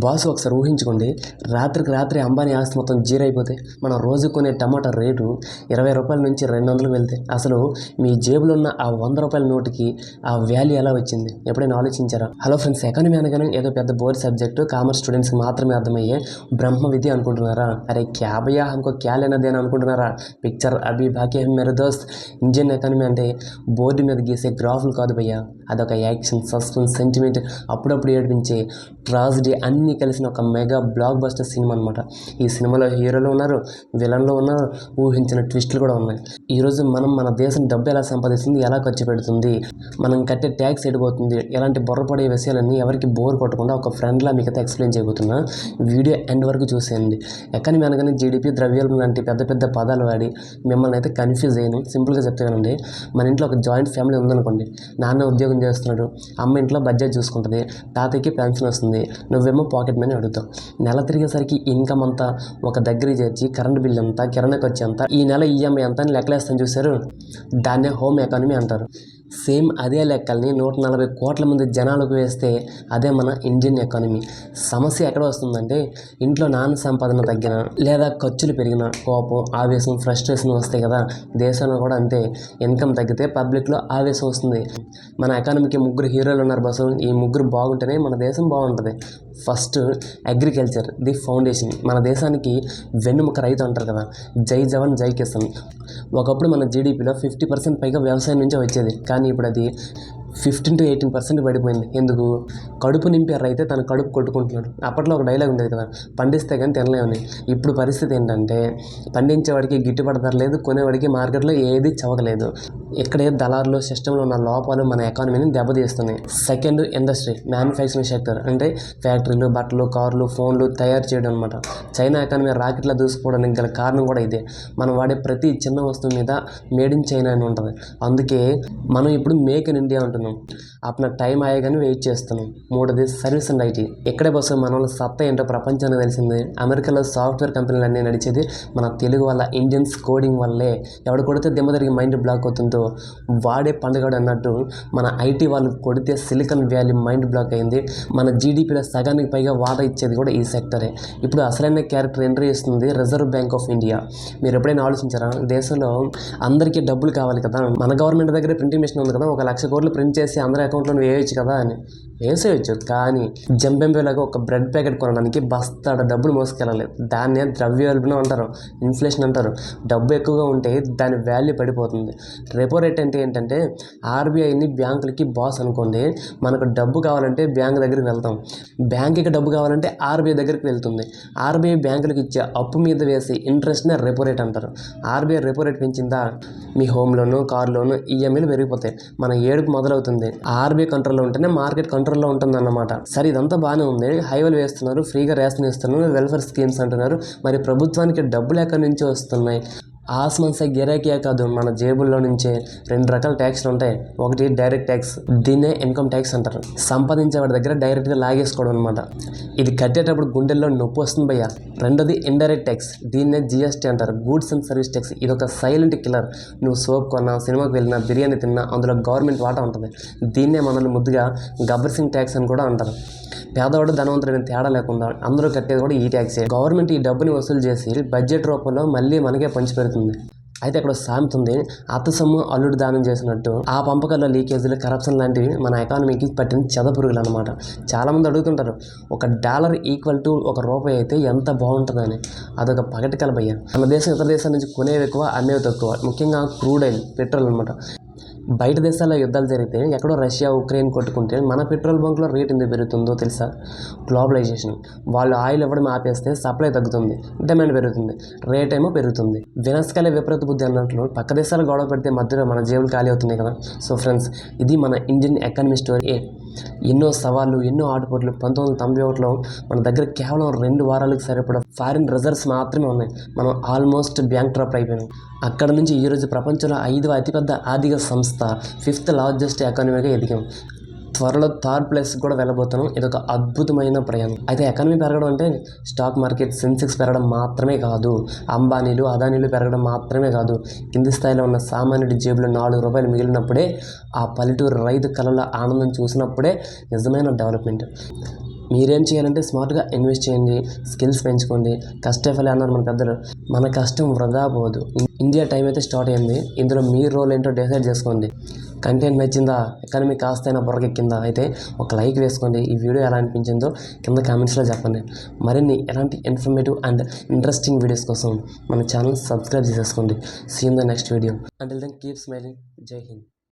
Boss ఒకసారి ఊహించుకోండి, రాత్రికి రాత్రి అంబానీ ఆస్తి మొత్తం జీరో అయిపోతే మనం రోజు కొనే టమాటా రేటు 20 రూపాయల నుంచి 200 వెళ్తే అసలు మీ జేబులో ఉన్న ఆ 100 రూపాయల నోటుకి ఆ వాల్యూ ఎలా వచ్చింది? ఎప్పుడైనా ఆలోచించారా? హలో ఫ్రెండ్స్, ఎకానమీ అనగానే ఏదో పెద్ద బోర్డ్ సబ్జెక్టు, కామర్స్ స్టూడెంట్స్కి మాత్రమే అర్థమయ్యే బ్రహ్మ విద్య అనుకుంటున్నారా? అరే క్యా భయ్యా హమ్కో క్యా లేనా దేనా అనుకుంటున్నారా? పిక్చర్ అభి బాకీ హై మేరే దోస్త్. ఇండియన్ ఎకానమీ అంటే బోర్డు మీద గీసే గ్రాఫులు కాదు భయ్యా, అదొక యాక్షన్, సస్పెన్స్, సెంటిమెంట్, అప్పుడప్పుడు ఏడిపించే ట్రాజిడీ అన్నీ కలిసిన ఒక మెగా బ్లాక్ బస్టర్ సినిమా అనమాట. ఈ సినిమాలో హీరోలు ఉన్నారు, విలన్లు ఉన్నారు, ఊహించిన ట్విస్టులు కూడా ఉన్నాయి. ఈరోజు మనం మన దేశం డబ్బు ఎలా సంపాదిస్తుంది, ఎలా ఖర్చు పెడుతుంది, మనం కట్టే ట్యాక్స్ ఎడిపోతుంది, ఇలాంటి బుర్రపడే విషయాలన్నీ ఎవరికి బోర్ కొట్టకుండా ఒక ఫ్రెండ్లా మీకైతే ఎక్స్ప్లెయిన్ చేయబోతున్నా. వీడియో ఎండ్ వరకు చూసేయండి. ఎకానమీ అనగానే జీడిపి, ద్రవ్యోల్బణం లాంటి పెద్ద పెద్ద పదాలు వాడి మిమ్మల్ని అయితే కన్ఫ్యూజ్ అయ్యాను. సింపుల్గా చెప్తానండి, మన ఇంట్లో ఒక జాయింట్ ఫ్యామిలీ ఉందనుకోండి. నాన్న ఉద్యోగం చేస్తున్నాడు, అమ్మ ఇంట్లో బడ్జెట్ చూసుకుంటుంది, తాతయ్యకి పెన్షన్ వస్తుంది, నువ్వేమో పాకెట్ మనీ అడుగుతావు. నెల తిరిగేసరికి ఇన్కమ్ అంతా ఒక దగ్గరికి చేర్చి కరెంట్ బిల్ ఎంత, కిరాణా ఖర్చు ఎంత, ఈ నెల ఈఎంఐ ఎంత అని లెక్కలేస్తాను చూశారు, దాన్నే హోమ్ ఎకానమీ అంటారు. సేమ్ అదే లెక్కల్ని 140 కోట్ల మంది జనాలకు వేస్తే అదే మన ఇండియన్ ఎకానమీ. సమస్య ఎక్కడ వస్తుందంటే, ఇంట్లో నాన్న సంపాదన తగ్గిన లేదా ఖర్చులు పెరిగిన కోపం, ఆవేశం, ఫ్రస్ట్రేషన్ వస్తాయి కదా. దేశంలో కూడా అంతే, ఇన్కమ్ తగ్గితే పబ్లిక్లో ఆవేశం వస్తుంది. మన ఎకానమీకి 3 హీరోలు ఉన్నారు బస్సు. ఈ 3 బాగుంటేనే మన దేశం బాగుంటుంది. First agriculture, the foundation. మన దేశానికి వెన్నుముక రైతు అంటారు కదా, జై జవాన్ జై కిసాన్. ఒకప్పుడు మన జీడిపిలో 50% పైగా వ్యవసాయం నుంచే వచ్చేది, కానీ ఇప్పుడు అది 15 to 18% పడిపోయింది. ఎందుకు? కడుపు నింపే రైతే తన కడుపు కొట్టుకుంటున్నాడు. అప్పట్లో ఒక డైలాగ్ ఉండేది కదా, పండిస్తే కానీ తినలేమని. ఇప్పుడు పరిస్థితి ఏంటంటే, పండించేవాడికి గిట్టుబాటు ధర లేదు, కొనేవాడికి మార్కెట్లో ఏది చవకలేదు. ఇక్కడే దళారులు, సిస్టంలో ఉన్న లోపాలు మన ఎకానమీని దెబ్బతీస్తున్నాయి. సెకండ్, ఇండస్ట్రీ, మ్యానుఫ్యాక్చరింగ్ సెక్టర్ అంటే ఫ్యాక్టరీలు, బట్టలు, కార్లు, ఫోన్లు తయారు చేయడం అనమాట. చైనా ఎకానమీ రాకెట్లా దూసుకోవడానికి గల కారణం కూడా ఇదే. మనం వాడే ప్రతి చిన్న వస్తువు మీద మేడ్ ఇన్ చైనా అని ఉంటుంది. అందుకే మనం ఇప్పుడు మేక్ ఇన్ ఇండియా అంటున్నాం. అప్పుడు టైం అయ్యాగానే వెయిట్ చేస్తున్నాం. మూడోది సర్వీస్ అండ్ ఐటీ. ఇక్కడే బస్సు మన వాళ్ళ సత్తా ఏంటో ప్రపంచానికి తెలిసింది. అమెరికాలో సాఫ్ట్వేర్ కంపెనీలు అన్నీ నడిచేది మన తెలుగు వాళ్ళ ఇండియన్స్ కోడింగ్ వల్లే. ఎవడు కొడితే దిమ్మ తిరిగి మైండ్ బ్లాక్ అవుతుందో వాడే పండుగడు అన్నట్టు మన ఐటీ వాళ్ళు కొడితే సిలికాన్ వ్యాలీ మైండ్ బ్లాక్ అయింది. మన జీడిపిలో సగానికి పైగా వాటా ఇచ్చేది కూడా ఈ సెక్టరే. ఇప్పుడు అసలైన క్యారెక్టర్ ఎంట్రీ ఇస్తుంది రిజర్వ్ బ్యాంక్ ఆఫ్ ఇండియా. మీరు ఎప్పుడైనా ఆలోచించారా? దేశంలో అందరికీ డబ్బులు కావాలి కదా, మన గవర్నమెంట్ దగ్గర ప్రింటింగ్ మిషన్ ఉంది కదా, 1 లక్ష కోట్లు ప్రింట్ చేసి అందరి అకౌంట్లో వేయచ్చు కదా అని వేసేయచ్చు. కానీ జంపెంపేలాగా ఒక బ్రెడ్ ప్యాకెట్ కొనడానికి బస్తాడ డబ్బులు మోసుకెళ్ళాలి. దాన్నే ద్రవ్యోల్బణం అంటారు, ఇన్ఫ్లేషన్ అంటారు. డబ్బు ఎక్కువగా ఉంటే దాని వాల్యూ పడిపోతుంది. రెపో రేట్ అంటే ఏంటంటే, ఆర్బీఐని బ్యాంకులకి బాస్ అనుకోండి. మనకు డబ్బు కావాలంటే బ్యాంక్ దగ్గరికి వెళ్తాం, బ్యాంకుకి డబ్బు కావాలంటే ఆర్బీఐ దగ్గరికి వెళ్తుంది. ఆర్బీఐ బ్యాంకులకు ఇచ్చే అప్పు మీద వేసే ఇంట్రెస్ట్నే రెపో రేట్ అంటారు. ఆర్బీఐ రెపో రేట్ పెంచిందా, మీ హోమ్ లోను, కార్ లోను ఈఎంఐలు పెరిగిపోతాయి. మన ఏడుపు మొదలవుతుంది. ఆర్బీఐ కంట్రోల్లో ఉంటేనే మార్కెట్ కంట్రోల్లో ఉంటుంది అన్నమాట. సరే, ఇదంతా బాగానే ఉంది. హైవేలు వేస్తున్నారు, ఫ్రీగా రేషన్ ఇస్తున్నారు, వెల్ఫేర్ స్కీమ్స్ అంటున్నారు. మరి ప్రభుత్వానికి డబ్బులు ఎక్కడి నుంచి వస్తున్నాయి? ఆస్మాన్ సే గిరాకీయే కాదు, మన జేబుల్లో నుంచే. 2 రకాల ట్యాక్స్లు ఉంటాయి. ఒకటి డైరెక్ట్ ట్యాక్స్, దీన్నే ఇన్కమ్ ట్యాక్స్ అంటారు. సంపాదించేవాడి దగ్గర డైరెక్ట్గా లాగేసుకోవడం అనమాట. ఇది కట్టేటప్పుడు గుండెల్లో నొప్పి వస్తుంది భయ్య. రెండోది ఇండైరెక్ట్ ట్యాక్స్, దీన్నే జిఎస్టీ అంటారు, గూడ్స్ అండ్ సర్వీస్ ట్యాక్స్. ఇది ఒక సైలెంట్ కిల్లర్. నువ్వు సోప్ కొన్నా, సినిమాకి వెళ్ళినా, బిర్యానీ తిన్నా అందులో గవర్నమెంట్ వాటా ఉంటుంది. దీన్నే మనల్ని ముద్దుగా గబ్బర్ సింగ్ ట్యాక్స్ అని కూడా అంటారు. పేదవాడు ధనవంతుడైన తేడా లేకుండా అందరూ కట్టేది కూడా ఈ ట్యాక్సే. గవర్నమెంట్ ఈ డబ్బుని వసూలు చేసి బడ్జెట్ రూపంలో మళ్ళీ మనకే పంచిపెడుతుంది. అయితే అక్కడ సామెత ఉంది, అత్త సొమ్ము అల్లుడు దానం చేసినట్టు. ఆ పంపకాల్లో లీకేజీలు, కరప్షన్ లాంటివి మన ఎకానమీకి పట్టిన చెదపురుగులు అనమాట. చాలామంది అడుగుతుంటారు, $1 ఈక్వల్ టు ₹1 అయితే ఎంత బాగుంటుందని. అదొక పగటి కలబయ్య. మన దేశం ఇతర దేశాల నుంచి కొనేవి ఎక్కువ, అమ్మేవి తక్కువ. ముఖ్యంగా క్రూడ్ ఆయిల్, పెట్రోల్ అనమాట. బయట దేశాల్లో యుద్ధాలు జరిగితే, ఎక్కడో రష్యా, ఉక్రెయిన్ కొట్టుకుంటే మన పెట్రోల్ బంక్లో రేట్ ఎందుకు పెరుగుతుందో తెలుసా? గ్లోబలైజేషన్. వాళ్ళు ఆయిల్ ఇవ్వడం ఆపేస్తే సప్లై తగ్గుతుంది, డిమాండ్ పెరుగుతుంది, రేట్ ఏమో పెరుగుతుంది. వినాశకాలే విపరీత బుద్ధి అన్నట్లు పక్క దేశాలు గొడవ పెడితే మధ్యలో మన జేబులు ఖాళీ అవుతున్నాయి కదా. సో ఫ్రెండ్స్, ఇది మన ఇండియన్ ఎకానమీ స్టోరీ. ఎన్నో సవాళ్ళు, ఎన్నో ఆటుపోట్లు. 1991లో మన దగ్గర కేవలం 2 వారాలకు సరిపడా ఫారిన్ రిజర్వ్స్ మాత్రమే ఉన్నాయి. మనం ఆల్మోస్ట్ బ్యాంక్ డ్రాప్ అయిపోయాం. అక్కడ నుంచి ఈరోజు ప్రపంచంలో 5వ అతిపెద్ద ఆర్థిక సంస్థ, 5th లార్జెస్ట్ ఎకానమీగా ఎదిగాం. త్వరలో 3rd ప్లేస్ కూడా వెళ్ళబోతున్నాం. ఇదొక అద్భుతమైన ప్రయాణం. అయితే ఎకానమీ పెరగడం అంటే స్టాక్ మార్కెట్, సెన్సెక్స్ పెరగడం మాత్రమే కాదు, అంబానీలు, అదానీలు పెరగడం మాత్రమే కాదు. కింది స్థాయిలో ఉన్న సామాన్యుడి జేబులో ₹4 మిగిలినప్పుడే, ఆ పల్లెటూరు రైతు కళల ఆనందం చూసినప్పుడే నిజమైన డెవలప్మెంట్. మీరేం చేయాలంటే స్మార్ట్గా ఇన్వెస్ట్ చేయండి, స్కిల్స్ పెంచుకోండి. కష్టఫలే అన్నారు మన పెద్దలు. మన కష్టం వృధా పోదు. ఇండియా టైం అయితే స్టార్ట్ అయింది. ఇందులో మీ రోల్ ఏంటో డిసైడ్ చేసుకోండి. కంటెంట్ నచ్చిందా? ఎకానమీ కాస్తైనా బుర్రకెక్కిందా? అయితే ఒక లైక్ వేసుకోండి. ఈ వీడియో ఎలా అనిపించిందో కింద కామెంట్స్లో చెప్పండి. మరిన్ని ఎలాంటి ఇన్ఫర్మేటివ్ అండ్ ఇంట్రెస్టింగ్ వీడియోస్ కోసం మన ఛానల్ సబ్స్క్రైబ్ చేసేసుకోండి. See in the next video. Until then keep smiling. జై హింద్.